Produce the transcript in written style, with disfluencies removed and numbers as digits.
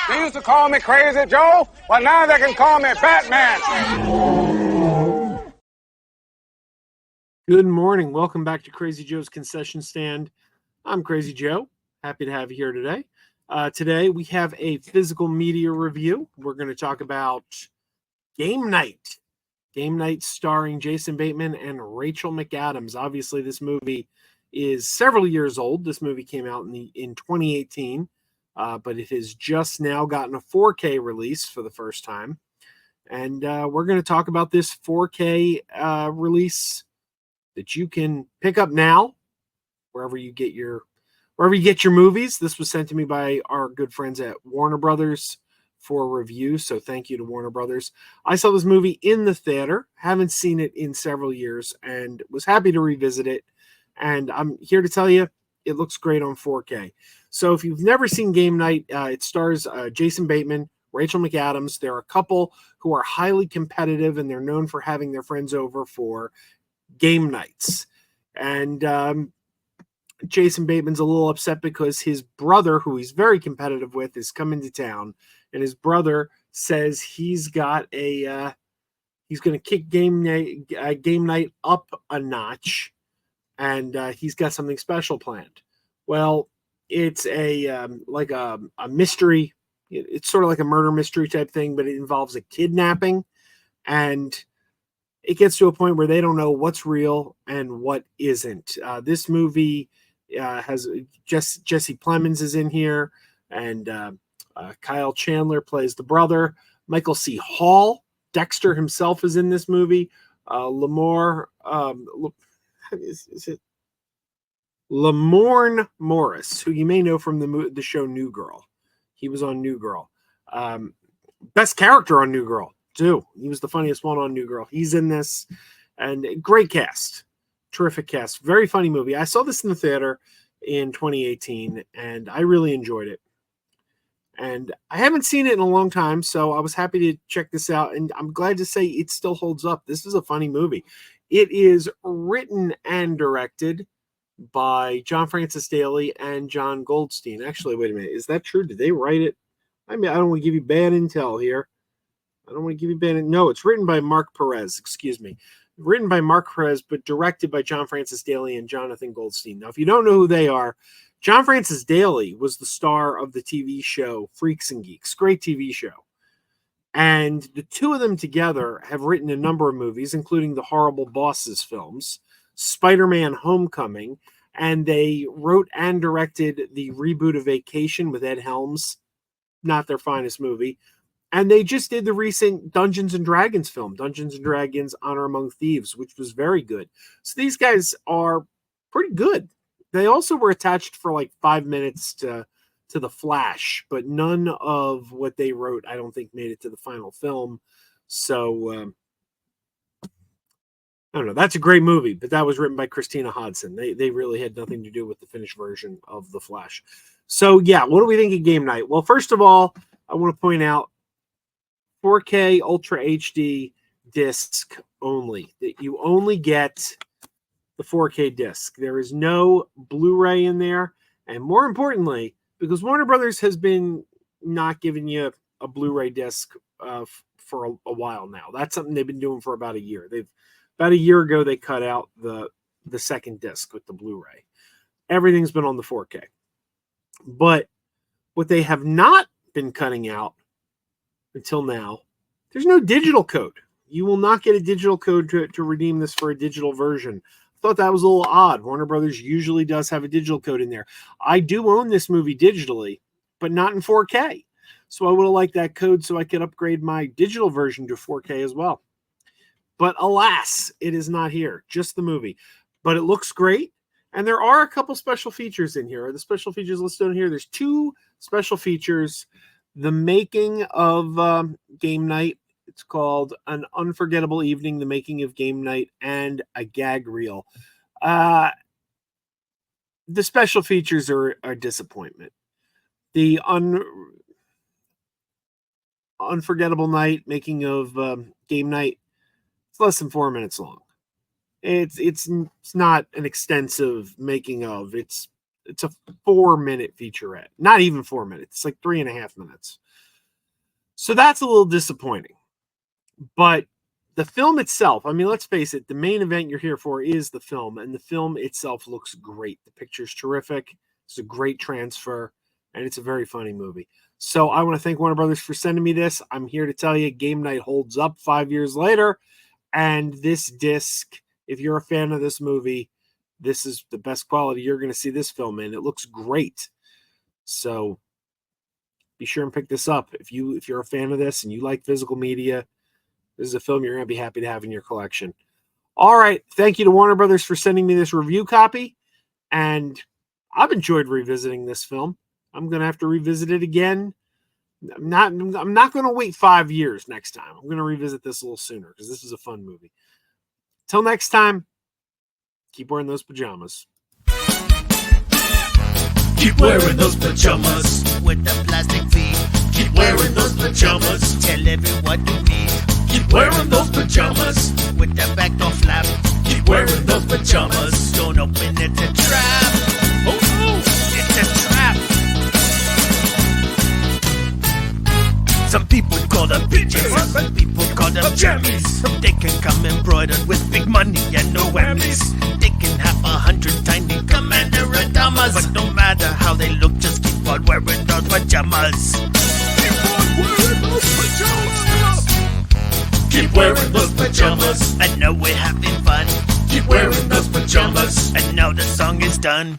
They used to call me Crazy Joe, but now they can call me Batman. Good morning. Welcome back to Crazy Joe's Concession Stand. I'm Crazy Joe. Happy to have you here today. Today we have a physical media review. We're going to talk about Game Night. Game Night starring Jason Bateman and Rachel McAdams. Obviously, this movie is several years old. This movie came out in 2018, but it has just now gotten a 4K release for the first time. And we're going to talk about this 4K release that you can pick up now wherever you get your movies. This was sent to me by our good friends at Warner Brothers for review, so thank you to Warner Brothers. I saw this movie in the theater, haven't seen it in several years, and was happy to revisit it. And I'm here to tell you, it looks great on 4K. So if you've never seen Game Night, it stars Jason Bateman, Rachel McAdams. They're a couple who are highly competitive, and they're known for having their friends over for game nights. And Jason Bateman's a little upset because his brother, who he's very competitive with, is coming to town, and his brother says he's got he's going to kick game night up a notch, and he's got something special planned. Well, it's a mystery. It's sort of like a murder mystery type thing, but it involves a kidnapping, and it gets to a point where they don't know what's real and what isn't. This movie has Jesse Plemons is in here, and Kyle Chandler plays the brother. Michael C. Hall, Dexter himself, is in this movie. Lamorne Morris, who you may know from the show New Girl. He was on New Girl. Best character on New Girl, too. He was the funniest one on New Girl. He's in this. And great cast. Terrific cast. Very funny movie. I saw this in the theater in 2018, and I really enjoyed it. And I haven't seen it in a long time, so I was happy to check this out. And I'm glad to say it still holds up. This is a funny movie. It is written and directed by John Francis Daley and John Goldstein. Actually, wait a minute. Is that true? Did they write it? I mean, I don't want to give you bad intel here. No, it's written by Mark Perez. Excuse me. Written by Mark Perez, but directed by John Francis Daley and Jonathan Goldstein. Now, if you don't know who they are, John Francis Daley was the star of the TV show Freaks and Geeks. Great TV show. And the two of them together have written a number of movies, including the Horrible Bosses films, Spider-Man Homecoming, and they wrote and directed the reboot of Vacation with Ed Helms. Not their finest movie. And they just did the recent Dungeons and Dragons film, Dungeons and Dragons Honor Among Thieves, which was very good. So these guys are pretty good. They also were attached for like 5 minutes to The Flash, but none of what they wrote, I don't think, made it to the final film. So, I don't know. That's a great movie, but that was written by Christina Hodson. They really had nothing to do with the finished version of The Flash. So, yeah, what do we think of Game Night? Well, first of all, I want to point out 4K Ultra HD disc only. That you only get the 4K disc. There is no Blu-ray in there. And more importantly, because Warner Brothers has been not giving you a Blu-ray disc for a while now. That's something they've been doing for about a year. About a year ago, they cut out the second disc with the Blu-ray. Everything's been on the 4K. But what they have not been cutting out until now, there's no digital code. You will not get a digital code to redeem this for a digital version. I thought that was a little odd. Warner Brothers usually does have a digital code in there. I do own this movie digitally, but not in 4K. So I would have liked that code so I could upgrade my digital version to 4K as well. But alas, it is not here. Just the movie. But it looks great. And there are a couple special features in here. Are the special features listed in here? There's 2 special features. The making of Game Night. It's called An Unforgettable Evening, The Making of Game Night, and a gag reel. The special features are a disappointment. The Unforgettable Night, Making of Game Night, it's less than 4 minutes long. It's not an extensive making of. It's It's a 4-minute featurette. Not even 4 minutes. It's like 3.5 minutes. So that's a little disappointing. But the film itself, I mean, let's face it, the main event you're here for is the film, and the film itself looks great. The picture's terrific. It's a great transfer, and it's a very funny movie. So I want to thank Warner Brothers for sending me this. I'm here to tell you Game Night holds up 5 years later, and this disc, if you're a fan of this movie, this is the best quality you're going to see this film in. It looks great. So be sure and pick this up. If you're a fan of this and you like physical media, this is a film you're going to be happy to have in your collection. All right. Thank you to Warner Brothers for sending me this review copy. And I've enjoyed revisiting this film. I'm going to have to revisit it again. I'm not going to wait 5 years next time. I'm going to revisit this a little sooner because this is a fun movie. Till next time, keep wearing those pajamas. Keep wearing those pajamas with the plastic feet. Keep wearing those pajamas. Tell everyone you meet. Keep wearing those pajamas with the back door flap. Keep wearing those pajamas. Don't open it, it's a trap. Oh no, it's a trap. Some people call them PJs, some people call them jammies. They can come embroidered with big money and no whammies. They can have 100 tiny commander pajamas, but no matter how they look, just keep on wearing those pajamas. Keep on wearing those pajamas. Keep wearing those pajamas. And now we're having fun. Keep wearing those pajamas. And now the song is done.